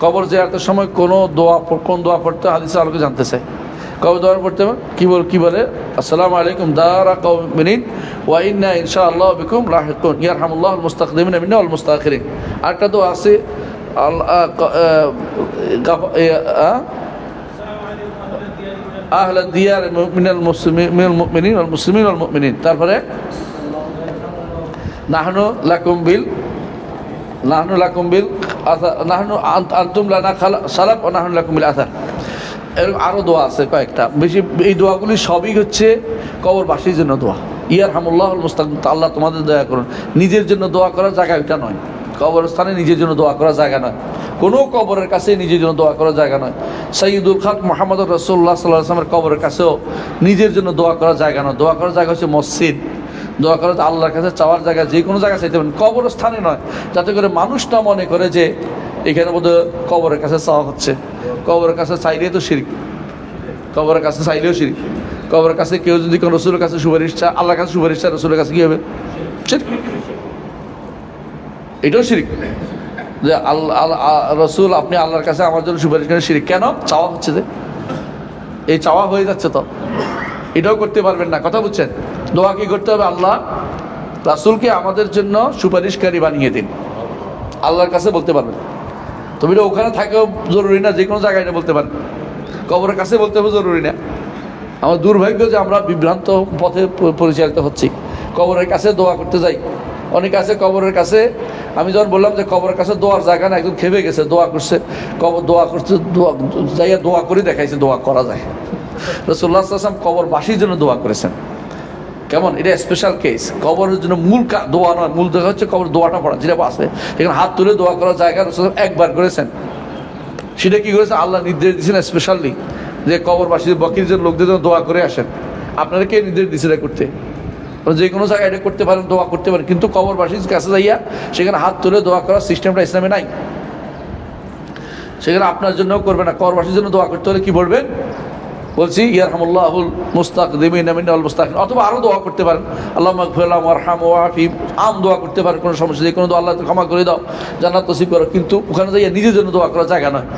কবর জিয়ারতের সময় কোন দোয়া পড়তে হাদিসে আলোকে জানতে চাই। কবর দোয়া পড়তে কি বলে আসসালামু আলাইকুম দারা কওমিন মুমিনিন ওয়া ইন্না ইনশাআল্লাহু বিকুম লাহিকুন ইয়ারহামুল্লাহুল মুস্তাকদিমিনা মিন্না ওয়াল মুস্তাখিরিন। আরেকটা দোয়া আছে আহলা দিয়ার মিনাল মুমিনিন ওয়াল মুসলিমিন ওয়াল মুমিনিন। তারপরে নাহনু লাকুম বিল নাহনু আনতুম লানা সালাব ওয়া নাহনু লাকুম বিল আসার। এরকম আরও দোয়া আছে কয়েকটা। বেশি এই দোয়াগুলি সবই হচ্ছে কবরবাসীর জন্য দোয়া। ইয়ারহামুল্লাহুল মুস্তাকিম, আল্লাহ তোমাদের দয়া করুন। নিজের জন্য দোয়া করার জায়গা এটা নয়, কবরস্থানে নিজের জন্য দোয়া করার জায়গা নয়, কোনো কবরের কাছে নিজের জন্য দোয়া করার জায়গা নয়। সাইয়্যিদুল খালক মুহাম্মদ রাসূলুল্লাহ সাল্লাল্লাহু আলাইহি ওয়াসাল্লামের কবরের কাছেও নিজের জন্য দোয়া করার জায়গা নয়। দোয়া করার জায়গা হচ্ছে মসজিদ, দোয়া করা আল্লাহর কাছে চাওয়ার জায়গা যে কোনো জায়গায় চাইতে পারেন, কবরস্থানে নয়, যাতে করে মানুষ না মনে করে যে এখানে বোধহয় কবরের কাছে চাওয়া হচ্ছে। কবরের কাছে চাইলেই তো শিরক, কবরের কাছে চাইলেও শিরক। কবরের কাছে কেউ যদি কোনো রসুলের কাছে সুপারিশ চায়, আল্লাহর কাছে সুপারিশ চায়, রসুলের কাছে কী হবে? শিরক। এটাও শিরক যে রসুল আপনি আল্লাহর কাছে আমার জন্য সুপারিশ করেন, শিরক। কেন? চাওয়া হচ্ছে যে, এই চাওয়া হয়ে যাচ্ছে তো, এটাও করতে পারবেন না। কথা বুঝছেন? দোয়া কি করতে হবে? আল্লাহ রাসূলকে আমাদের জন্য সুপারিশকারী বানিয়ে দিন, আল্লাহর কাছে বলতে পারবেন। তবে এটা ওখানে থাকেও জরুরি না, যে কোনো জায়গায় এটা বলতে পারেন। কবরের কাছে বলতে হবে জরুরি না। আমার দুর্ভাগ্য যে আমরা বিভ্রান্ত পথে পরিচালিত হচ্ছি। কবরের কাছে দোয়া করতে যাই, অনেকে আছে কবরের কাছে, আমি যখন বললাম যে কবরের কাছে দোয়ার জায়গা না, একদম খেপে গেছে, দোয়া করছে, কবর দোয়া করছে, যাইয়া দোয়া করে দেখাইছে দোয়া করা যায়। রাসূলুল্লাহ সাল্লাল্লাহু আলাইহি ওয়াসাল্লাম কবরবাসীর জন্য দোয়া করেছেন। কেমন? এটা স্পেশাল কেস। কবরের জন্য মূল দোয়া নয়, মূল দেখা হচ্ছে কবর দোয়াটা পড়া, যেটা আছে এখানে হাত তুলে দোয়া করার জায়গা রাসূলুল্লাহ একবার করেছেন। সেটা কি করেছে? আল্লাহ নির্দেশ দিয়েছেন স্পেশালি যে কবরবাসীদের বকির জন্য লোকদের জন্য দোয়া করে আসেন। আপনারা কে নির্দেশ দিয়েছে এটা করতে? যে কোনো জায়গায় এটা করতে পারেন, দোয়া করতে পারেন, কিন্তু কবরবাসীর কাছে যাইয়া সেখানে হাত তুলে দোয়া করার সিস্টেমটা ইসলামে নাই। সেখানে আপনার জন্যও করবে না, কবরবাসীর জন্য দোয়া করতে হলে কি বলবেন? বলছি ইয়ারহামুল্লাহুল মুস্তাকদিমিনা মিন্না ওয়াল মুস্তাখিরিন। অথবা আরও দোয়া করতে পারেন, আল্লাহুম্মা ইগফির লাহুম ওয়ারহামহুম ওয়াআফিহিম। আম দোয়া করতে পারেন, কোনো সমস্যা নেই। কোনো দোয়া আল্লাহ ক্ষমা করে দাও, জান্নাত নসিব করো, কিন্তু ওখানে যাইয়া নিজের জন্য দোয়া করার জায়গা নয়।